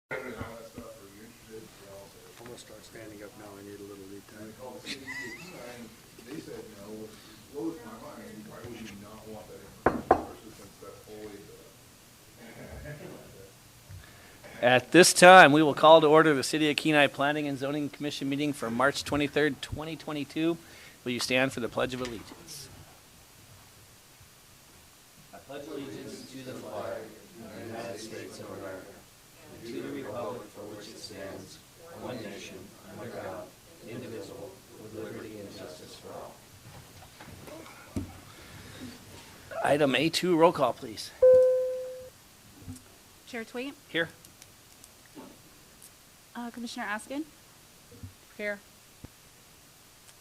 I'm gonna start standing up now. I need a little lead time. They said no, which blows my mind. Why would you not want that information, especially since that's always At this time, we will call to order the City of Kenai Planning and Zoning Commission meeting for March 23rd, 2022. Will you stand for the Pledge of Allegiance? I pledge allegiance to the flag of the United States of America, and to the republic for which it stands, one nation, under God, indivisible, with liberty and justice for all. Item A2, roll call, please. Chair Tweet, Here. Commissioner Askin. Here.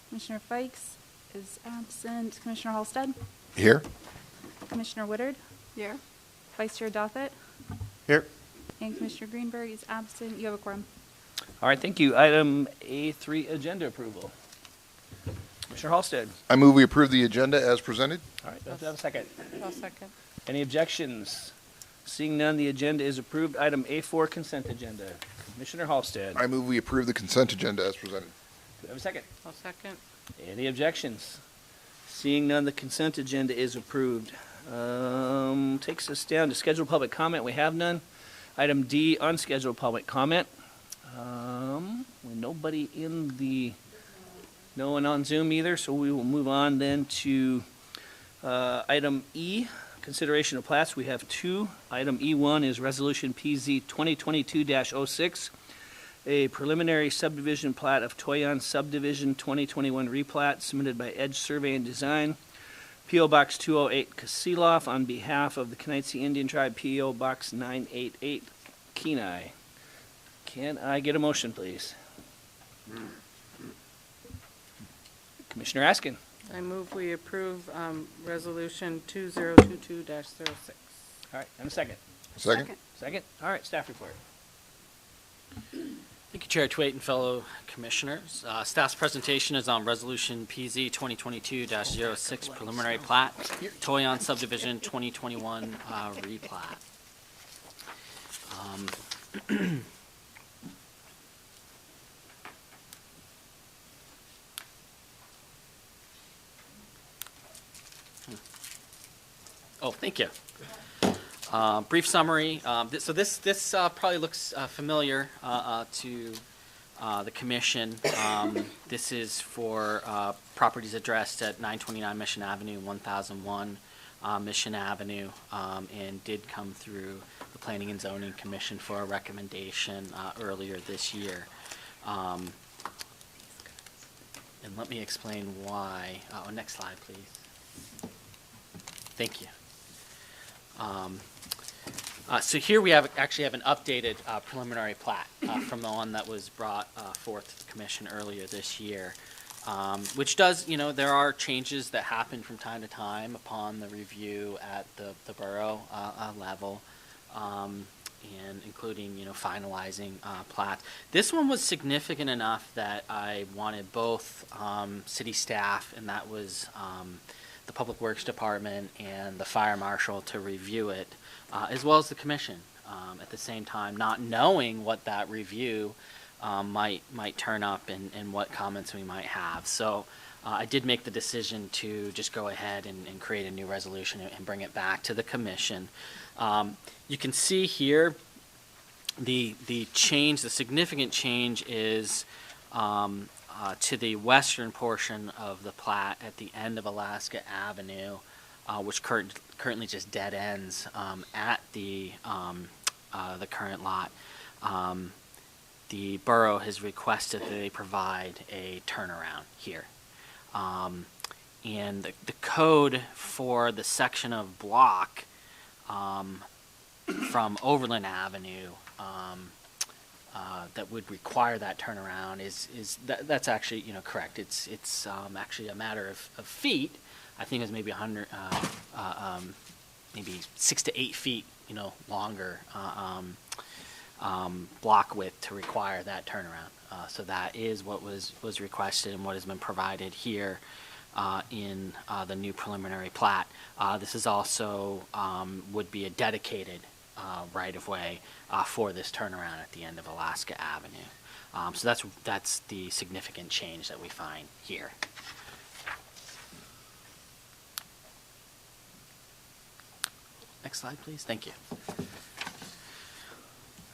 Commissioner Fikes is absent. Commissioner Halstead. Here. Commissioner Woodard. Here. Vice Chair Dothett. Here. And Commissioner Greenberg is absent. You have a quorum. All right, thank you. Item A3, agenda approval. Commissioner Halstead. I move we approve the agenda as presented. All right, do I have a second? I'll second. Any objections? Seeing none, the agenda is approved. Item A4, consent agenda. Commissioner Halstead. I move we approve the consent agenda as presented. Do I have a second? I'll second. Any objections? Seeing none, the consent agenda is approved. Takes us down to scheduled public comment. We have none. Item D, unscheduled public comment. With nobody no one on Zoom either, so we will move on then to item E, consideration of plats. We have two. Item E1 is Resolution PZ 2022-06, a preliminary subdivision plat of Toyon Subdivision 2021 replat submitted by Edge Survey and Design, P.O. Box 208, Kasilof, on behalf of the Kenai Indian Tribe, P.O. Box 988, Kenai. Can I get a motion, please? Commissioner Askin. I move we approve Resolution 2022-06. All right, and a second. Second. Second? All right, staff report. Thank you, Chair Twait and fellow commissioners. Staff's presentation is on Resolution PZ 2022-06 preliminary plat, Toyon Subdivision 2021 replat. Oh, thank you. Brief summary. So this probably looks familiar to the commission. This is for properties addressed at 929 Mission Avenue, 1001 Mission Avenue, and did come through the Planning and Zoning Commission for a recommendation earlier this year. And let me explain why. Next slide, please. Thank you. So here we actually have an updated preliminary plat from the one that was brought forth to the commission earlier this year, which does, there are changes that happen from time to time upon the review at the borough level, and including, finalizing plats. This one was significant enough that I wanted both city staff, and that was the Public Works Department and the Fire Marshal, to review it, as well as the Commission at the same time, not knowing what that review might turn up and what comments we might have. So I did make the decision to just go ahead and create a new resolution and bring it back to the Commission. You can see here the change, the significant change is to the western portion of the plat at the end of Alaska Avenue, which currently just dead ends at the current lot. The borough has requested that they provide a turnaround here. And the code for the section of block from Overland Avenue that would require that turnaround that's actually correct. It's actually a matter of feet. I think it's maybe 100, maybe 6 to 8 feet, longer block width to require that turnaround. So that is what was requested and what has been provided here in the new preliminary plat. This is also would be a dedicated right-of-way for this turnaround at the end of Alaska Avenue. So that's the significant change that we find here. Next slide, please. Thank you.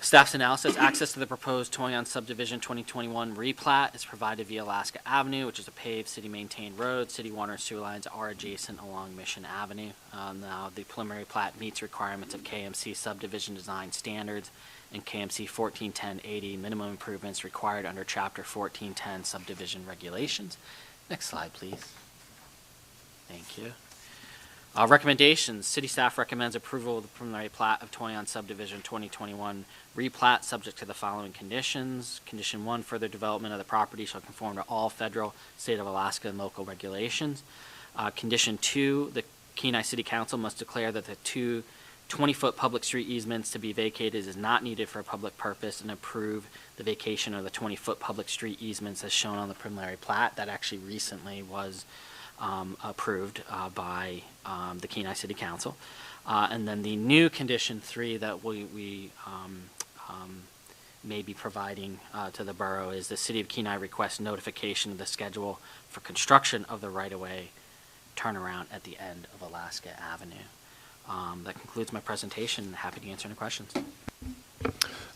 Staff's analysis: access to the proposed Toyon subdivision 2021 replat is provided via Alaska Avenue, which is a paved city-maintained road. City water and sewer lines are adjacent along Mission Avenue. Now, the preliminary plat meets requirements of KMC subdivision design standards and KMC 141080 minimum improvements required under Chapter 1410 subdivision regulations. Next slide, please. Thank you. Recommendations. City staff recommends approval of the preliminary plat of Toyon subdivision 2021 replat subject to the following conditions. Condition 1, further development of the property shall conform to all federal, state of Alaska, and local regulations. Condition 2, the Kenai City Council must declare that the two 20-foot public street easements to be vacated is not needed for a public purpose and approve the vacation of the 20-foot public street easements as shown on the preliminary plat. That actually recently was approved by the Kenai City Council. And then the new condition 3 that we may be providing to the borough is the City of Kenai requests notification of the schedule for construction of the right-of-way turnaround at the end of Alaska Avenue. That concludes my presentation. Happy to answer any questions.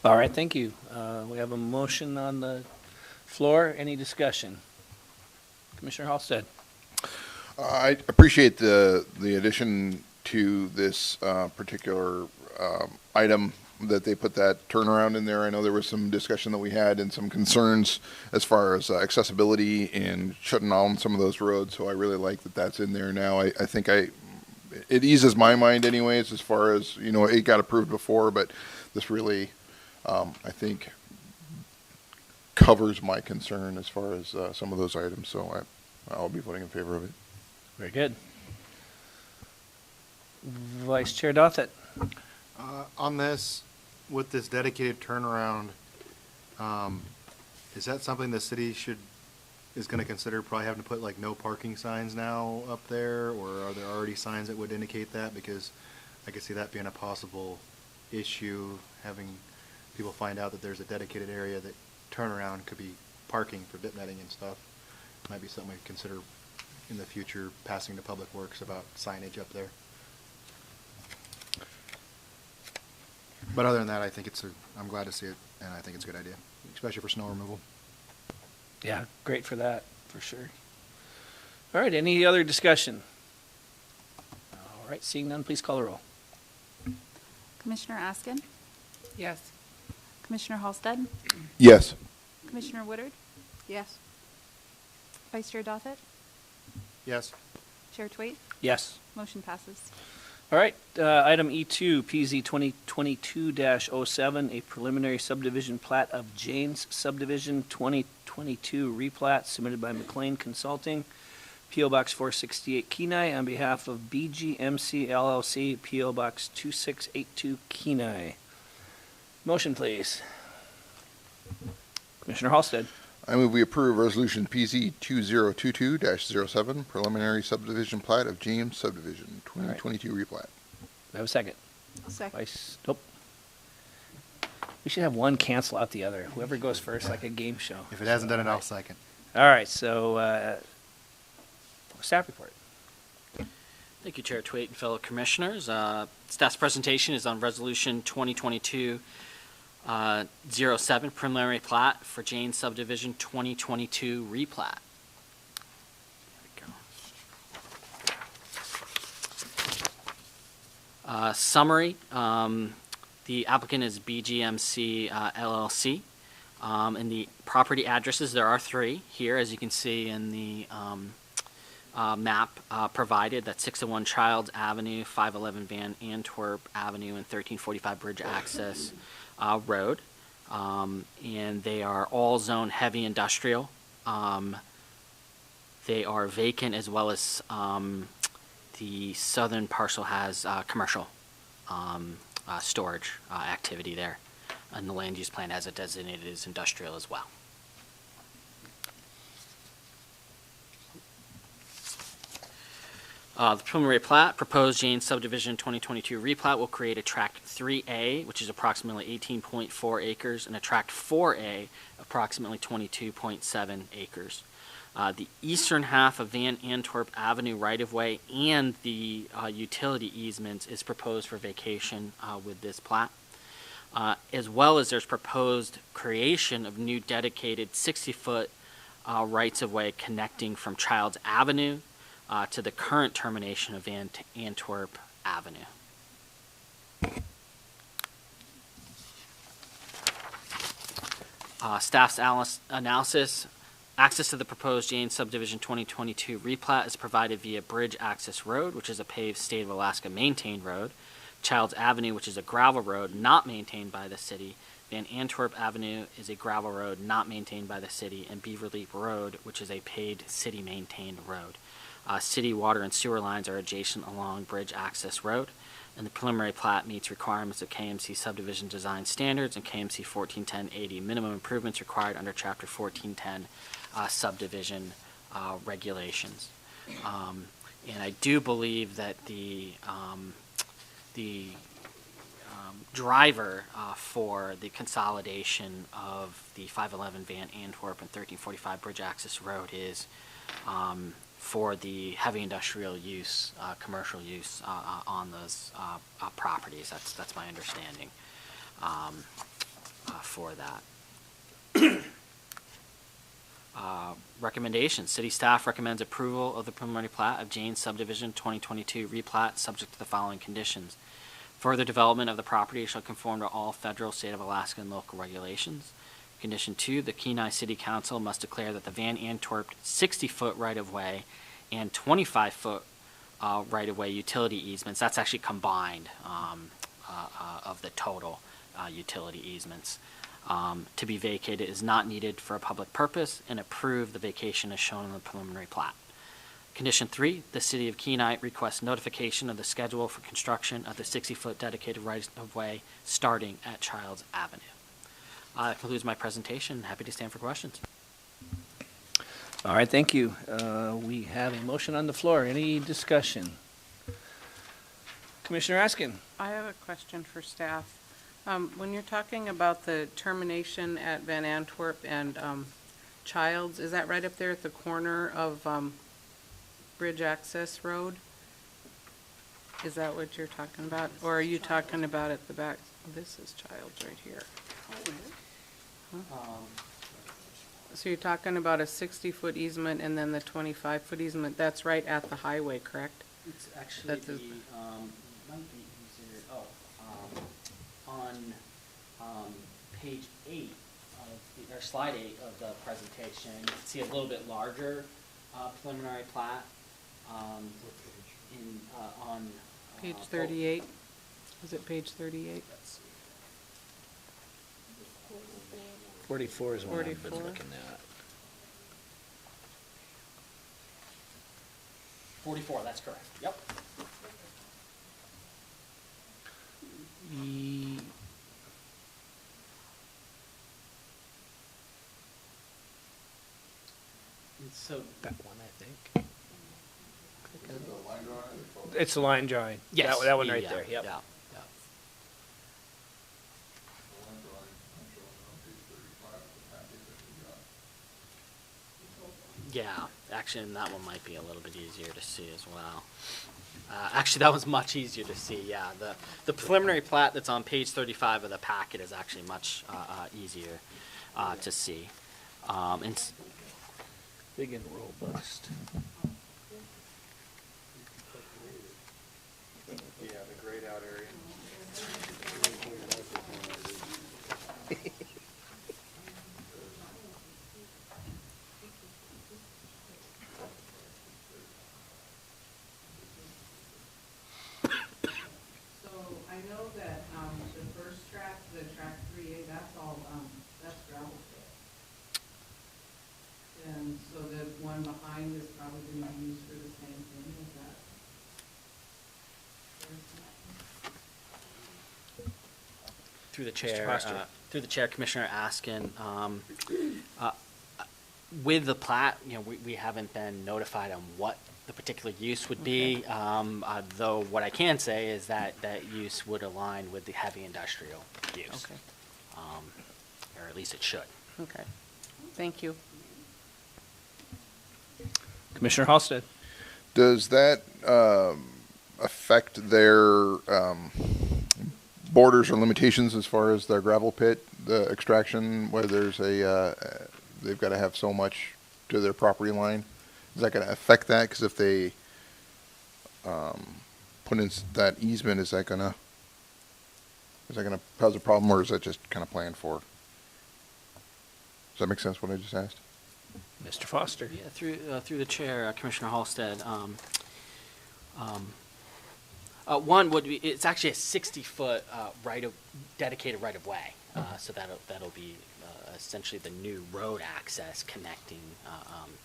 All right, thank you. We have a motion on the floor. Any discussion? Commissioner Halstead. I appreciate the addition to this particular item that they put that turnaround in there. I know there was some discussion that we had and some concerns as far as accessibility and shutting down some of those roads. So I really like that that's in there now. I think it eases my mind anyways, as far as, you know, it got approved before, but this really, I think, covers my concern as far as some of those items. So I'll be voting in favor of it. Very good. Vice Chair Dothett. On this, with this dedicated turnaround, is that something the city is going to consider probably having to put like no parking signs now up there, or are there already signs that would indicate that? Because I could see that being a possible issue, having people find out that there's a dedicated area that turnaround could be parking for dip netting and stuff. Might be something we consider in the future, passing to Public Works about signage up there. But other than that, I think I'm glad to see it, and I think it's a good idea, especially for snow removal. Yeah, great for that, for sure. All right, any other discussion? All right, seeing none, please call the roll. Commissioner Askin? Yes. Commissioner Halstead? Yes. Commissioner Woodard? Yes. Vice Chair Dothett? Yes. Chair Twait? Yes. Motion passes. All right, item E2, PZ 2022-07, a preliminary subdivision plat of James Subdivision 2022 replat submitted by McLean Consulting, P.O. Box 468 Kenai, on behalf of BGMC LLC, P.O. Box 2682 Kenai. Motion, please. Commissioner Halstead. I move we approve Resolution PZ 2022-07, preliminary subdivision plat of James Subdivision 2022 replat. Do I have a second? Second. Vice, nope. We should have one cancel out the other. Whoever goes first, like a game show. If it hasn't done it, I'll second. All right, so staff report. Thank you, Chair Twait and fellow commissioners. Staff's presentation is on Resolution 2022 07, preliminary plat for Jane Subdivision 2022 replat. There we go. Summary, the applicant is BGMC LLC. And the property addresses, there are 3 here, as you can see in the map provided. That's 601 Childs Avenue, 511 Van Antwerp Avenue, and 1345 Bridge Access Road. And they are all zone heavy industrial. They are vacant, as well as the southern parcel has commercial storage activity there. And the land use plan has it designated as industrial as well. The preliminary plat, proposed Jane subdivision 2022 replat will create a tract 3A, which is approximately 18.4 acres, and a tract 4A, approximately 22.7 acres. The eastern half of Van Antwerp Avenue right-of-way and the utility easements is proposed for vacation with this plat. As well as there's proposed creation of new dedicated 60-foot rights-of-way connecting from Childs Avenue to the current termination of Van Antwerp Avenue. Staff's analysis. Access to the proposed Jane subdivision 2022 replat is provided via Bridge Access Road, which is a paved State of Alaska maintained road, Childs Avenue, which is a gravel road not maintained by the city, Van Antwerp Avenue is a gravel road not maintained by the city, and Beaver Leap Road, which is a paved city-maintained road. City water and sewer lines are adjacent along Bridge Access Road, and the preliminary plat meets requirements of KMC subdivision design standards and KMC 141080 minimum improvements required under Chapter 1410 subdivision regulations. And I do believe that the driver for the consolidation of the 511 Van Antwerp and 1345 Bridge Access Road is for the heavy industrial use, commercial use on those properties. That's my understanding for that. Recommendations. City staff recommends approval of the preliminary plat of Jane subdivision 2022 replat subject to the following conditions. Further development of the property shall conform to all federal, state of Alaska, and local regulations. Condition 2, the Kenai City Council must declare that the Van Antwerp 60-foot right-of-way and 25-foot right-of-way utility easements, that's actually combined of the total utility easements, to be vacated is not needed for a public purpose, and approve the vacation as shown in the preliminary plat. Condition 3, the City of Kenai requests notification of the schedule for construction of the 60-foot dedicated right-of-way starting at Childs Avenue. That concludes my presentation. Happy to stand for questions. All right, thank you. We have a motion on the floor. Any discussion? Commissioner Askin. I have a question for staff. When you're talking about the termination at Van Antwerp and Childs, is that right up there at the corner of Bridge Access Road? Is that what you're talking about? Or are you talking about at the back? This is Childs right here. So you're talking about a 60-foot easement and then the 25-foot easement. That's right at the highway, correct? It's actually That's the, might be easier, on page 8 of the, or slide 8 of the presentation, you can see a little bit larger preliminary plat in, on Page 38. Is it page 38? Let's see. 44 is what I've been 44. looking at. 44, that's correct. Yep. And so That one, I think. It's the line drawing. yes, That one right yeah, there, yep. Yeah, yeah. Yeah, actually, and that one might be a little bit easier to see as well. Actually, that was much easier to see, yeah. The preliminary plat that's on page 35 of the packet is actually much easier to see. Big and robust. Yeah, the grayed out area. So I know that the first track, the track 3A, that's all, that's gravel pit. And so the one behind is probably going to be used for the same thing, is that? Through the Mr. chair, Foster. Commissioner Askin, with the plat, we haven't been notified on what the particular use would be, though what I can say is that that use would align with the heavy industrial use. Okay. Or at least it should. Okay. Thank you. Commissioner Halsted. Does that affect their borders or limitations as far as their gravel pit, the extraction, where there's they've got to have so much to their property line? Is that going to affect that? Because if they put in that easement, is that going to cause a problem, or is that just kind of planned for? Does that make sense, what I just asked? Mr. Foster. Yeah, through the chair, Commissioner Halsted. One would be, it's actually a 60-foot dedicated right-of-way, so that'll be essentially the new road access connecting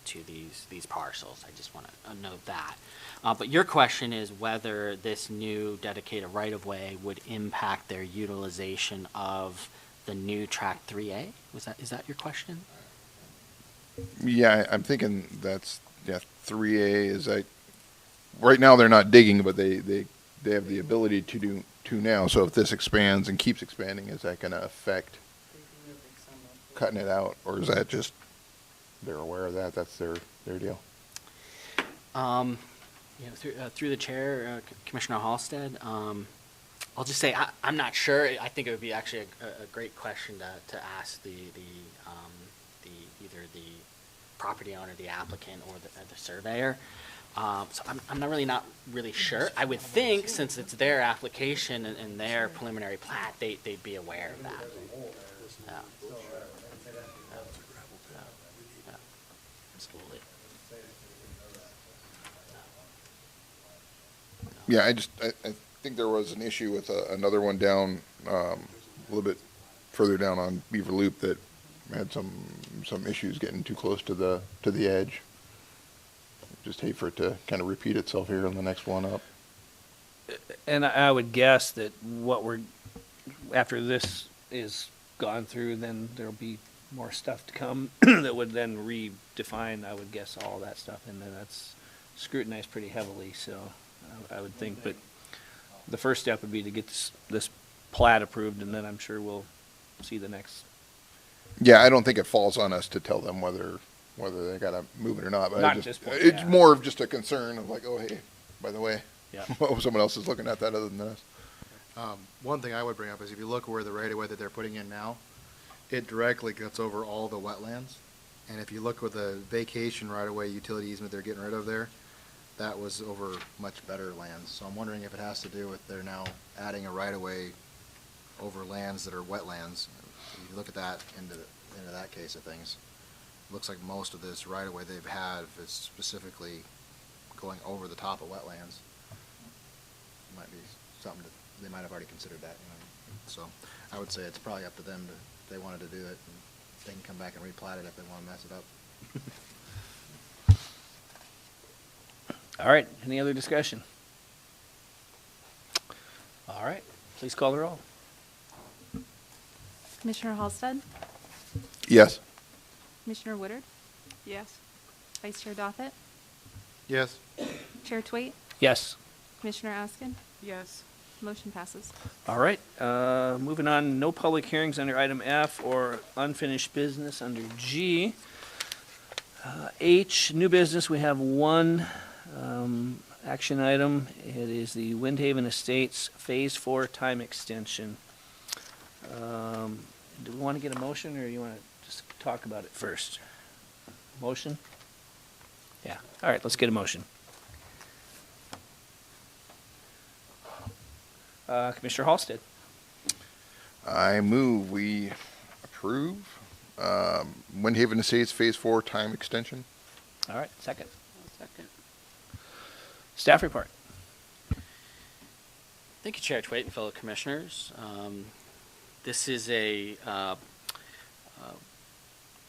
to these parcels. I just want to note that. But your question is whether this new dedicated right-of-way would impact their utilization of the new Track 3A? Is that your question? Yeah, I'm thinking that's, 3A is right now they're not digging, but they have the ability to do now. So if this expands and keeps expanding, is that going to affect cutting it out, or is that just they're aware of that? That's their deal. Through the chair, Commissioner Halsted, I'll just say I'm not sure. I think it would be actually a great question to ask the either the property owner, the applicant, or the surveyor. So I'm not really sure. I would think since it's their application and their preliminary plat, they'd be aware of that. Absolutely. Yeah, I think there was an issue with another one down a little bit further down on Beaver Loop that had some issues getting too close to the edge. Just hate for it to kind of repeat itself here on the next one up. And I would guess that after this is gone through, then there'll be more stuff to come that would then redefine, I would guess, all that stuff, and then that's scrutinized pretty heavily, so I would think. But the first step would be to get this plat approved, and then I'm sure we'll see the next. Yeah, I don't think it falls on us to tell them whether they got to move it or not. But Not at this point, it's yeah. more of just a concern of like, oh, hey, by the way, Yeah. someone else is looking at that other than us. One thing I would bring up is if you look where the right-of-way that they're putting in now, it directly cuts over all the wetlands. And if you look with the vacation right-of-way utility easement they're getting rid of there, that was over much better lands. So I'm wondering if it has to do with they're now adding a right-of-way over lands that are wetlands. If you look at that into that case of things, it looks like most of this right-of-way they've had is specifically going over the top of wetlands. Might be something that they might have already considered that. So I would say it's probably up to them if they wanted to do it, and they can come back and replat it if they want to mess it up. All right, any other discussion? All right, please call the roll. Commissioner Halsted? Yes. Commissioner Woodard? Yes. Vice Chair Doffett? Yes. Chair Twait? Yes. Commissioner Askin? Yes. Motion passes. All right, moving on, no public hearings under item F or unfinished business under G. H, new business, we have one action item. It is the Windhaven Estates Phase 4 time extension. Do we want to get a motion, or you want to just talk about it first? Motion? Yeah, all right, let's get a motion. Commissioner Halsted. I move we approve Windhaven Estates Phase 4 time extension. All right, second. Second. Staff report. Thank you, Chair Twait and fellow commissioners. This is a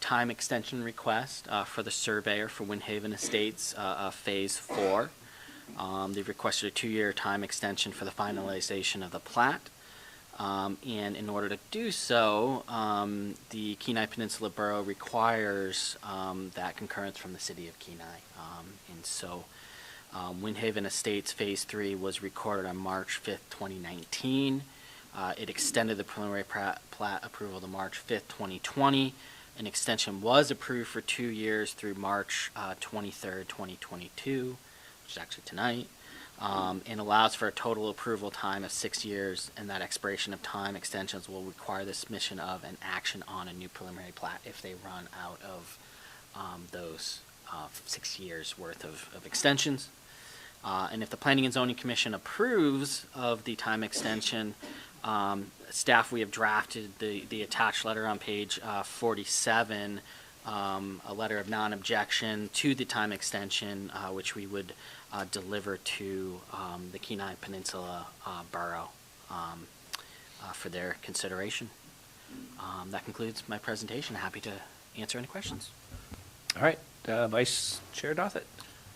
time extension request for the surveyor for Windhaven Estates Phase 4. They've requested a 2-year time extension for the finalization of the plat. And in order to do so, the Kenai Peninsula Borough requires that concurrence from the city of Kenai. And so Windhaven Estates Phase 3 was recorded on March 5th, 2019. It extended the preliminary plat approval to March 5th, 2020. An extension was approved for 2 years through March 23rd, 2022, which is actually tonight, and allows for a total approval time of 6 years, and that expiration of time extensions will require the submission of an action on a new preliminary plat if they run out of those 6 years worth of extensions. And if the Planning and Zoning Commission approves of the time extension, staff, we have drafted the attached letter on page 47, a letter of non-objection to the time extension, which we would deliver to the Kenai Peninsula Borough for their consideration. That concludes my presentation. Happy to answer any questions. All right, Vice Chair Dothett.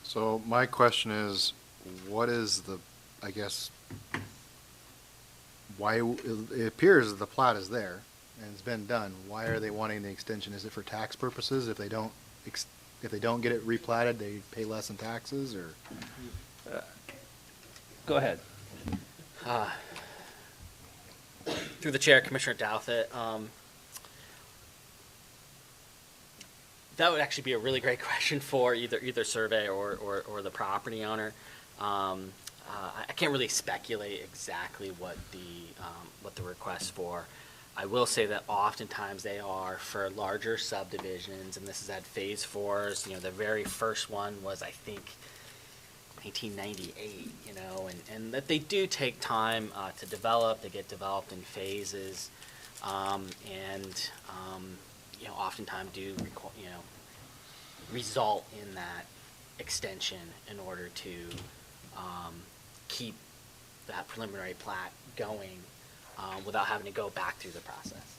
So my question is, what is the, I guess, why, it appears that the plat is there and it's been done. Why are they wanting the extension? Is it for tax purposes? If they don't get it replatted, they pay less in taxes, or? Go ahead. Through the chair, Commissioner Douthat, that would actually be a really great question for either survey or the property owner. I can't really speculate exactly what the request for. I will say that oftentimes they are for larger subdivisions, and this is at phase 4s. You know, the very first one was, I think, 1998. You know, and that they do take time to develop. They get developed in phases, and you know, oftentimes do result in that extension in order to keep that preliminary plat going without having to go back through the process.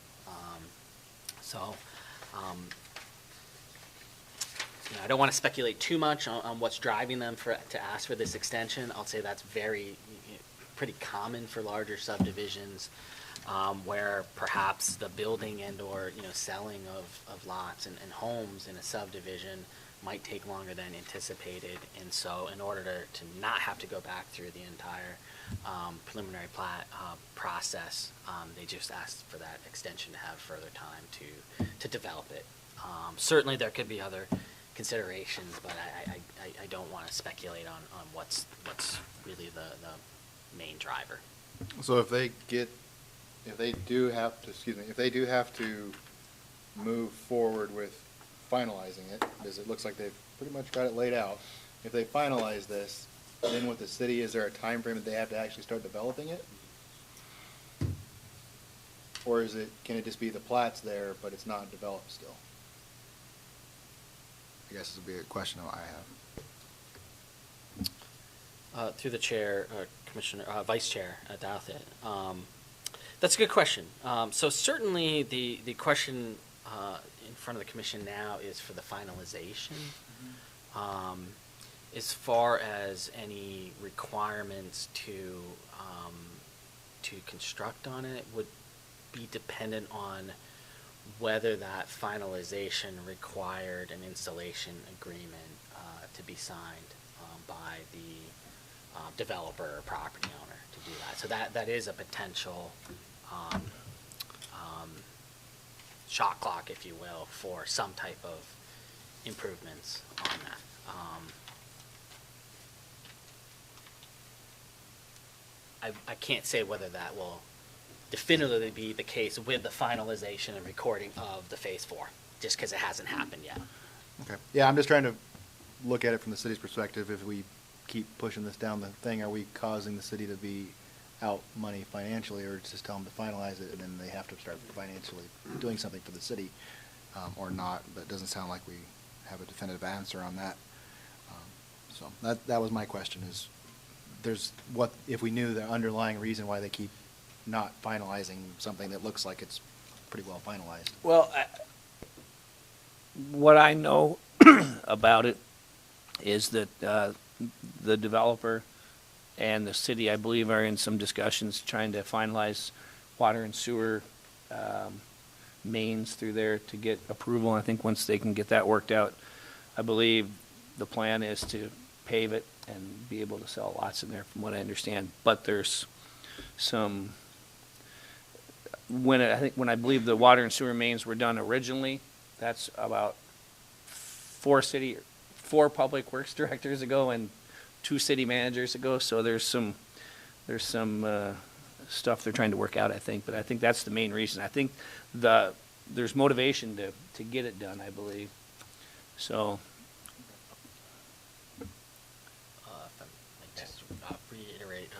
You know, I don't want to speculate too much on what's driving them to ask for this extension. I'll say that's pretty common for larger subdivisions, where perhaps the building and/or selling of lots and homes in a subdivision might take longer than anticipated, and so in order to not have to go back through the entire preliminary plat process, they just asked for that extension to have further time to develop it. Certainly there could be other considerations, but I don't want to speculate on what's really the main driver. So if they do have to move forward with finalizing it, because it looks like they've pretty much got it laid out, if they finalize this, then with the city, is there a time frame that they have to actually start developing it? Or can it just be the plat's there, but it's not developed still? I guess this would be a question I have. Through the chair, Vice Chair Douthat. That's a good question. So certainly the question in front of the commission now is for the finalization. As far as any requirements to construct on it would be dependent on whether that finalization required an installation agreement to be signed by the developer or property owner to do that. So that is a potential shot clock, if you will, for some type of improvements on that. I can't say whether that will definitively be the case with the finalization and recording of the phase 4, just because it hasn't happened yet. Okay. Yeah, I'm just trying to look at it from the city's perspective. If we keep pushing this down the thing, are we causing the city to be out money financially, or just tell them to finalize it and then they have to start financially doing something for the city, or not? But it doesn't sound like we have a definitive answer on that. So that was my question, is if we knew the underlying reason why they keep not finalizing something that looks like it's pretty well finalized. Well, what I know about it is that the developer and the city, I believe, are in some discussions trying to finalize water and sewer mains through there to get approval. I think once they can get that worked out, I believe the plan is to pave it and be able to sell lots in there, from what I understand. But there's some, when I believe the water and sewer mains were done originally, that's about four public works directors ago and 2 city managers ago. So there's some stuff they're trying to work out, I think. But I think that's the main reason. I think there's motivation to get it done, I believe. So. If I might just reiterate,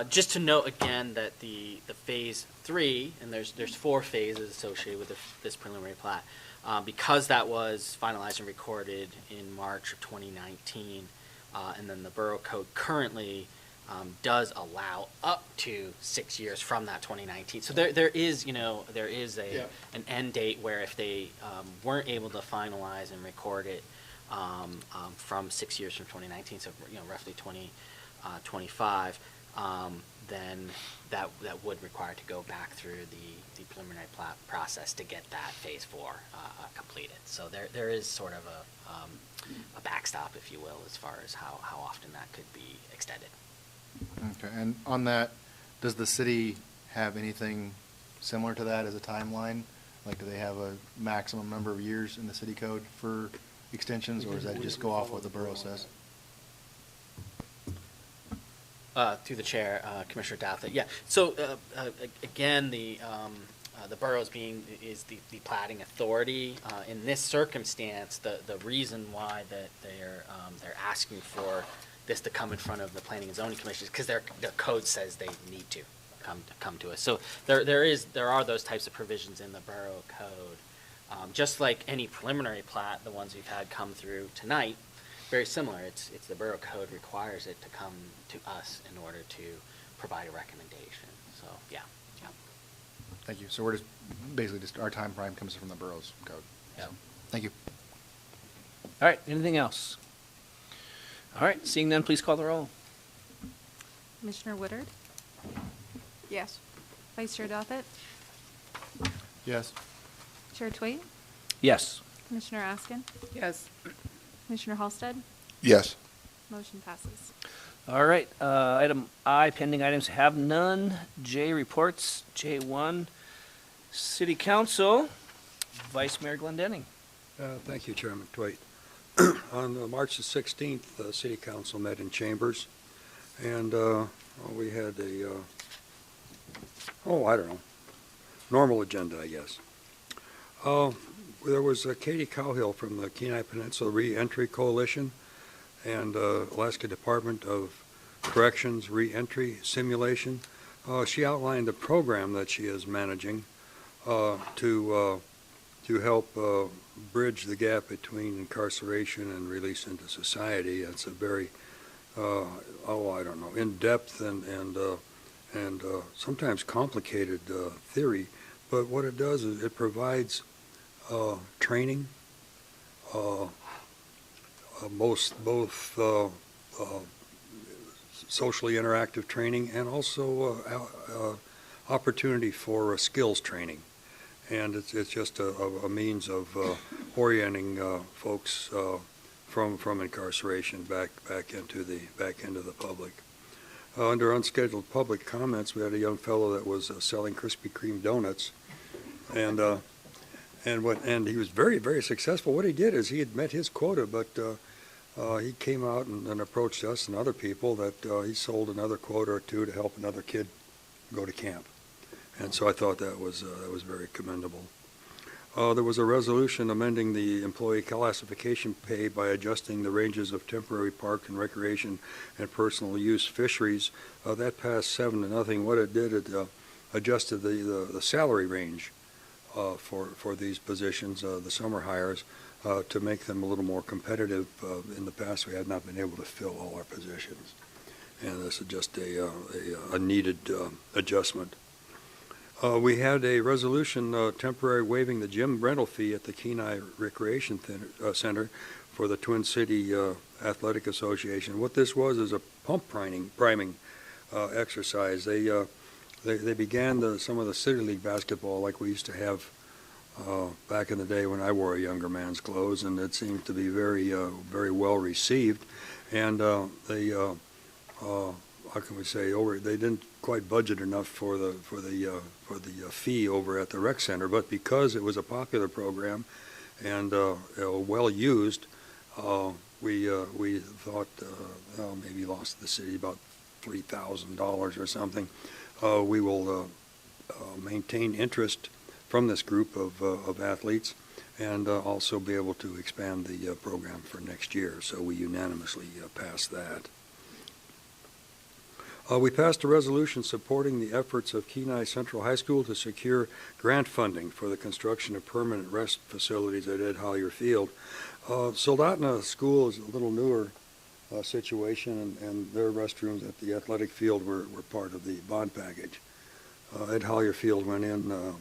just to note again that the phase 3, and there's 4 phases associated with this preliminary plat, because that was finalized and recorded in March of 2019, and then the Borough Code currently does allow up to 6 years from that 2019. So there is an end date where if they weren't able to finalize and record it from 6 years from 2019, so roughly 2025, then that would require to go back through the preliminary plat process to get that phase 4 completed. So there is sort of a backstop, if you will, as far as how often that could be extended. Okay, and on that, does the city have anything similar to that as a timeline? Like, do they have a maximum number of years in the city code for extensions, or does that just go off what the borough says? Through the chair, Commissioner Douthat. Yeah. So again, the borough is the platting authority. In this circumstance, the reason why that they're asking for this to come in front of the Planning and Zoning Commission is because their code says they need to come to us. So there are those types of provisions in the borough code, just like any preliminary plat, the ones we've had come through tonight. Very similar. It's the borough code requires it to come to us in order to provide a recommendation. So yeah. Thank you. So we're basically our time frame comes from the borough's code. Yeah. So, thank you. All right, anything else? All right, seeing none, please call the roll. Commissioner Woodard? Yes. Vice Chair Dothett? Yes. Chair Twait? Yes. Commissioner Askin? Yes. Commissioner Halsted? Yes. Motion passes. All right, item I, pending items, have none. J, reports. J1, City Council. Vice Mayor Glendenning. Thank you, Chairman Twait. On March the 16th, the City Council met in Chambers, and we had a, normal agenda, I guess. There was Katie Cowhill from the Kenai Peninsula Reentry Coalition and Alaska Department of Corrections Reentry Simulation. She outlined a program that she is managing to help bridge the gap between incarceration and release into society. It's a very, in-depth and sometimes complicated theory. But what it does is it provides training, both socially interactive training and also opportunity for skills training. And it's just a means of orienting folks from incarceration back into the public. Under unscheduled public comments, we had a young fellow that was selling Krispy Kreme donuts, and he was very, very successful. What he did is he had met his quota, but he came out and approached us and other people that he sold another quota or two to help another kid go to camp. And so I thought that was very commendable. There was a resolution amending the employee classification pay by adjusting the ranges of temporary park and recreation and personal use fisheries. That passed 7-0. What it did, it adjusted the salary range for these positions, the summer hires, to make them a little more competitive. In the past, we had not been able to fill all our positions, and this is just a needed adjustment. We had a resolution temporary waiving the gym rental fee at the Kenai Recreation Center for the Twin City Athletic Association. What this was is a pump priming exercise. They began some of the City League basketball like we used to have back in the day when I wore a younger man's clothes, and it seemed to be very well received. And how can we say, they didn't quite budget enough for the fee over at the rec center, but because it was a popular program and well used, we thought maybe lost the city about $3,000 or something. We will maintain interest from this group of athletes and also be able to expand the program for next year. So we unanimously passed that. We passed a resolution supporting the efforts of Kenai Central High School to secure grant funding for the construction of permanent rest facilities at Ed Hollier Field. Soldotna School is a little newer situation, and their restrooms at the athletic field were part of the bond package. Ed Hollier Field went in, I don't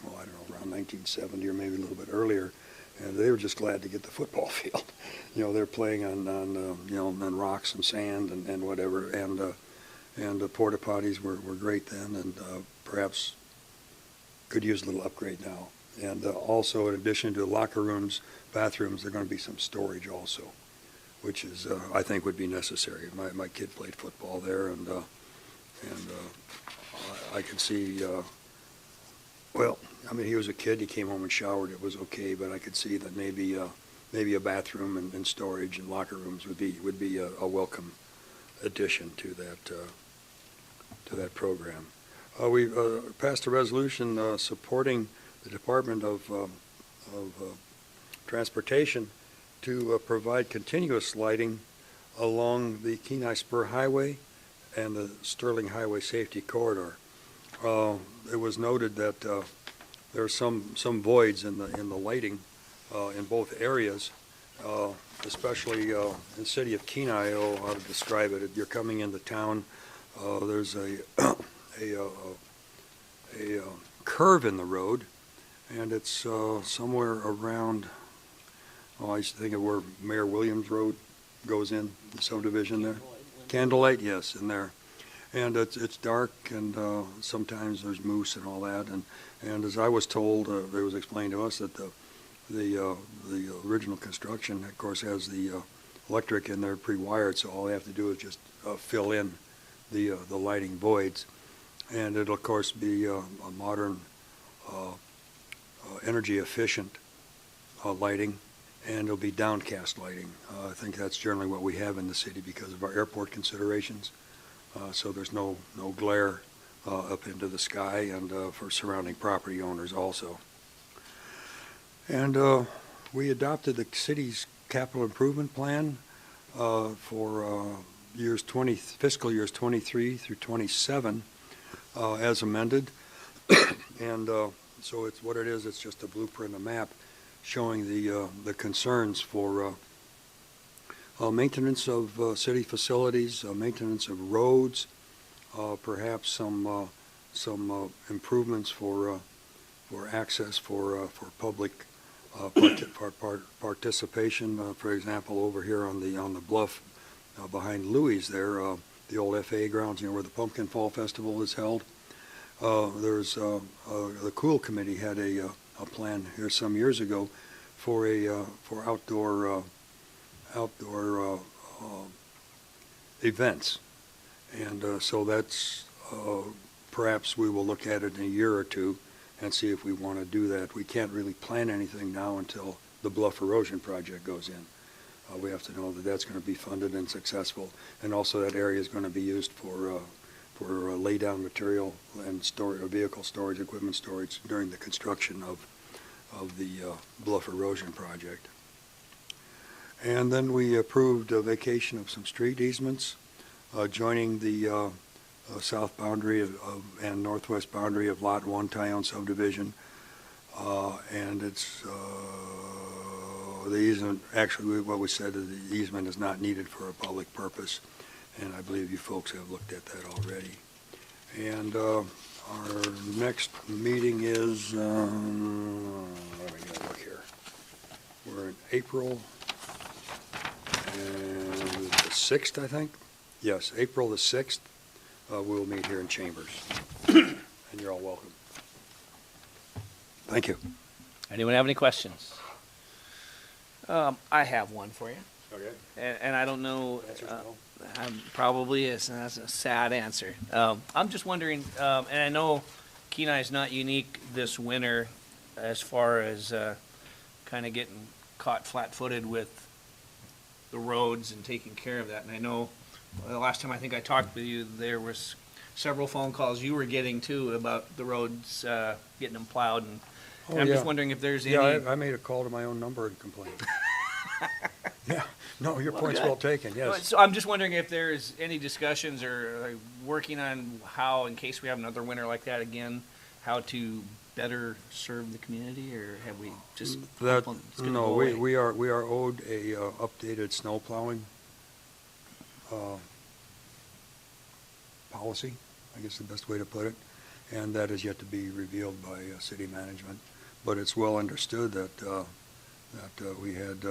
know, around 1970 or maybe a little bit earlier, and they were just glad to get the football field. They're playing on rocks and sand and whatever, and the porta potties were great then, and perhaps could use a little upgrade now. And also, in addition to locker rooms, bathrooms, there are going to be some storage also, which is I think would be necessary. My kid played football there, and I could see. He was a kid. He came home and showered. It was okay, but I could see that maybe a bathroom and storage and locker rooms would be a welcome addition to that program. We passed a resolution supporting the Department of Transportation to provide continuous lighting along the Kenai Spur Highway and the Sterling Highway Safety Corridor. It was noted that there are some voids in the lighting in both areas, especially in the city of Kenai. How to describe it? If you're coming into town, there's a curve in the road, and it's somewhere around. I used to think of where Mayor Williams Road goes in, the subdivision there. Candlelight, yes, in there. And it's dark, and sometimes there's moose and all that. And as I was told, it was explained to us that the original construction, of course, has the electric in there pre-wired, so all they have to do is just fill in the lighting voids. And it'll, of course, be a modern, energy-efficient lighting, and it'll be downcast lighting. I think that's generally what we have in the city because of our airport considerations. So there's no glare up into the sky, and for surrounding property owners also. And we adopted the city's capital improvement plan for fiscal years 23 through 27 as amended. And so it's what it is. It's just a blueprint, a map showing the concerns for maintenance of city facilities, maintenance of roads, perhaps some improvements for access for public participation. For example, over here on the bluff behind Louis there, the old FAA grounds, where the Pumpkin Fall Festival is held. There's the Cool Committee had a plan here some years ago for outdoor events, and so that's perhaps we will look at it in a year or two and see if we want to do that. We can't really plan anything now until the bluff erosion project goes in. We have to know that that's going to be funded and successful, and also that area is going to be used for lay down material and vehicle storage, equipment storage during the construction of the bluff erosion project. And then we approved a vacation of some street easements joining the south boundary and northwest boundary of Lot 1 Tyone subdivision. And it's the easement, actually what we said is the easement is not needed for a public purpose, and I believe you folks have looked at that already. And our next meeting is, let me look here. We're in April and the 6th, I think. Yes, April the 6th. We'll meet here in Chambers, and you're all welcome. Thank you. Anyone have any questions? I have one for you, Okay. and I don't know. Answer's no. Probably is, and that's a sad answer. I'm just wondering, and I know Kenai is not unique this winter as far as kind of getting caught flat-footed with the roads and taking care of that. And I know the last time I think I talked with you, there was several phone calls you were getting too about the roads, getting them plowed. And Oh, I'm just yeah. wondering if there's any. Yeah, I made a call to my own number and complained. Yeah, no, your point's well taken, yes. So I'm just wondering if there's any discussions or like, working on how, in case we have another winter like that again, how to better serve the community, or have we just? That, it's gonna no, go we, away? we are owed a updated snow plowing policy, I guess the best way to put it, and that is yet to be revealed by city management. But it's well understood that we had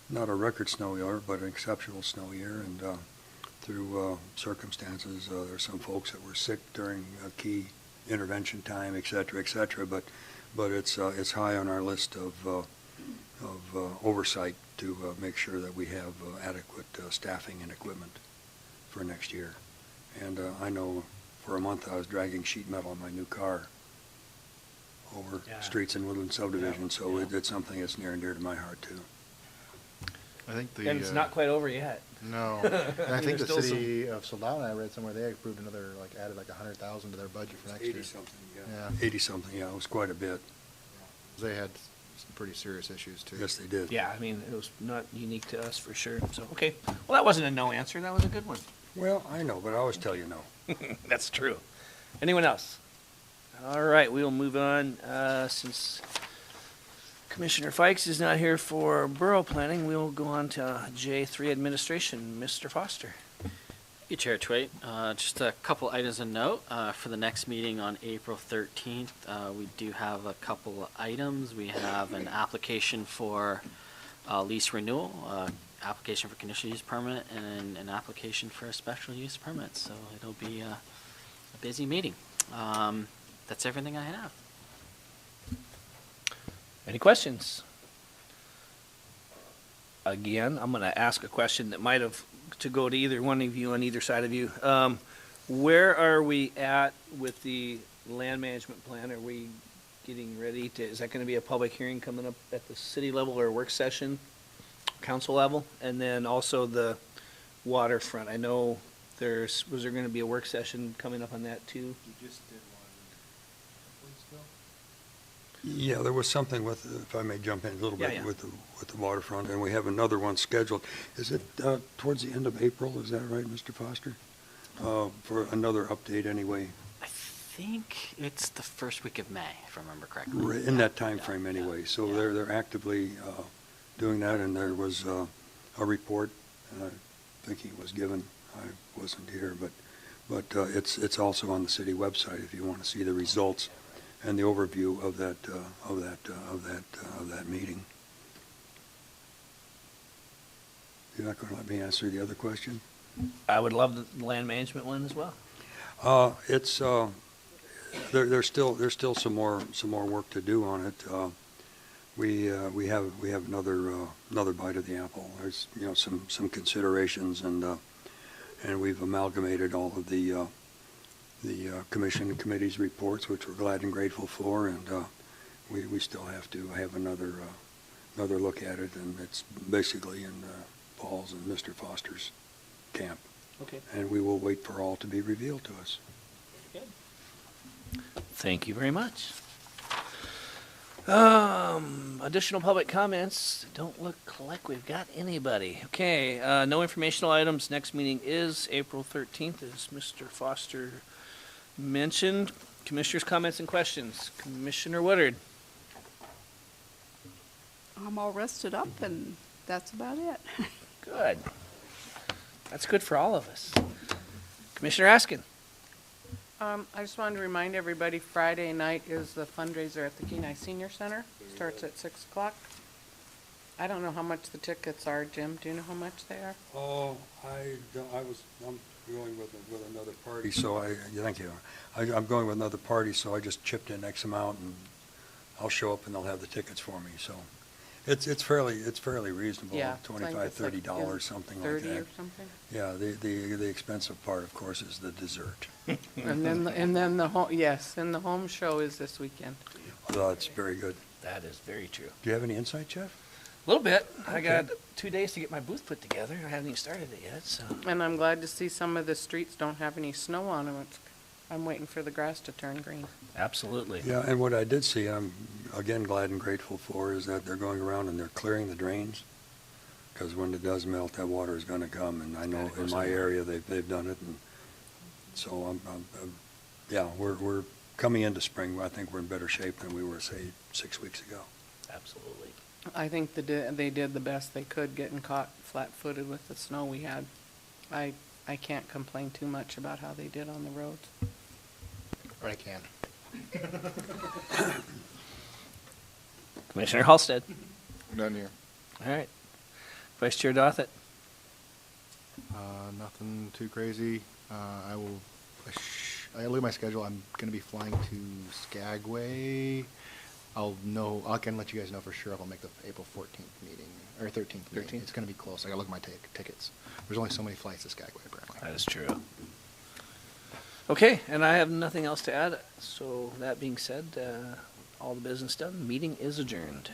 not a record snow year, but an exceptional snow year, and through circumstances, there's some folks that were sick during key intervention time, et cetera, but it's high on our list of oversight to make sure that we have adequate staffing and equipment for next year. And I know for a month I was dragging sheet metal in my new car over Yeah. streets in Woodland subdivision, so Yeah. it's something that's near and dear to my heart too. I think the. And it's not quite over yet. No, and I think the There's still city of Solana, I read somewhere, they approved another, like, added like 100,000 to their budget for next year. 80-something, Yeah. 80-something, yeah, it was quite a bit. They had some pretty serious issues too. Yes, they did. Yeah, I mean, it was not unique to us for sure. So, okay. Well, that wasn't a no answer. That was a good one. Well, I know, but I always tell you no. That's true. Anyone else? All right, we will move on. Since Commissioner Fikes is not here for borough planning, we will go on to J3 administration. Mr. Foster. Thank you, Chair Twait. Just a couple items of note. For the next meeting on April 13th, we do have a couple of items. We have an application for lease renewal, application for conditional use permit, and an application for a special use permit. So it'll be a busy meeting. That's everything I have. Any questions? Again, I'm going to ask a question that might have to go to either one of you on either side of you. Where are we at with the land management plan? Are we getting ready to, is that going to be a public hearing coming up at the city level or a work session, council level? And then also the waterfront. I know was there going to be a work session coming up on that too? You just did one. Yeah, there was something with, if I may jump in a little bit, Yeah. with the waterfront, and we have another one scheduled. Is it towards the end of April, is that right, Mr. Foster? For another update anyway, I think it's the first week of May, if I remember correctly. in that Yeah, time frame yeah, anyway. So yeah. they're actively doing that, and there was a report, I think it was given, I wasn't here, but it's also on the city website if you want to see the results and the overview of that meeting. You're not going to let me answer the other question? I would love the land management one as well. It's there's still some more work to do on it. We have another bite of the apple. There's some considerations, and we've amalgamated all of the commission and committee's reports, which we're glad and grateful for, and we still have to have another look at it, and it's basically in Paul's and Mr. Foster's camp. Okay. And we will wait for all to be revealed to us. Thank you very much. Additional public comments. Don't look like we've got anybody. Okay, no informational items. Next meeting is April 13th, as Mr. Foster mentioned. Commissioners' comments and questions. Commissioner Woodard. I'm all rested up, and that's about it. Good. That's good for all of us. Commissioner Askin. I just wanted to remind everybody, Friday night is the fundraiser at the Kenai Senior Center. Starts at 6 o'clock. I don't know how much the tickets are, Jim. Do you know how much they are? Oh, I'm going with another party, so thank you. I'm going with another party, so I just chipped in X amount, and I'll show up and they'll have the tickets for me, so. It's fairly reasonable, Yeah, I think $25, it's like, $30, something like 30 that. or something? Yeah, the expensive part, of course, is the dessert. And then the home, yes, and the home show is this weekend. Oh, that's very good. That is very true. Do you have any insight, Jeff? A little bit. I Okay. got 2 days to get my booth put together. I haven't even started it yet, so. And I'm glad to see some of the streets don't have any snow on them. I'm waiting for the grass to turn green. Absolutely. Yeah, and what I did see, I'm again glad and grateful for, is that they're going around and they're clearing the drains. Because when it does melt, that water is going to come, and I know gotta go in my somewhere. area, they've done it, and so yeah, we're coming into spring. I think we're in better shape than we were, say, 6 weeks ago. Absolutely. I think they did the best they could getting caught flat-footed with the snow we had. I can't complain too much about how they did on the roads. Or I can. Commissioner Halsted. None here. All right. Vice Chair Dothett. Nothing too crazy. I look at my schedule. I'm gonna be flying to Skagway. I can let you guys know for sure if I'll make the April 14th meeting, or 13th meeting. 13th? It's gonna be close. I gotta look at my tickets. There's only so many flights to Skagway, apparently. That is true. Okay, and I have nothing else to add. So that being said, all the business done. Meeting is adjourned.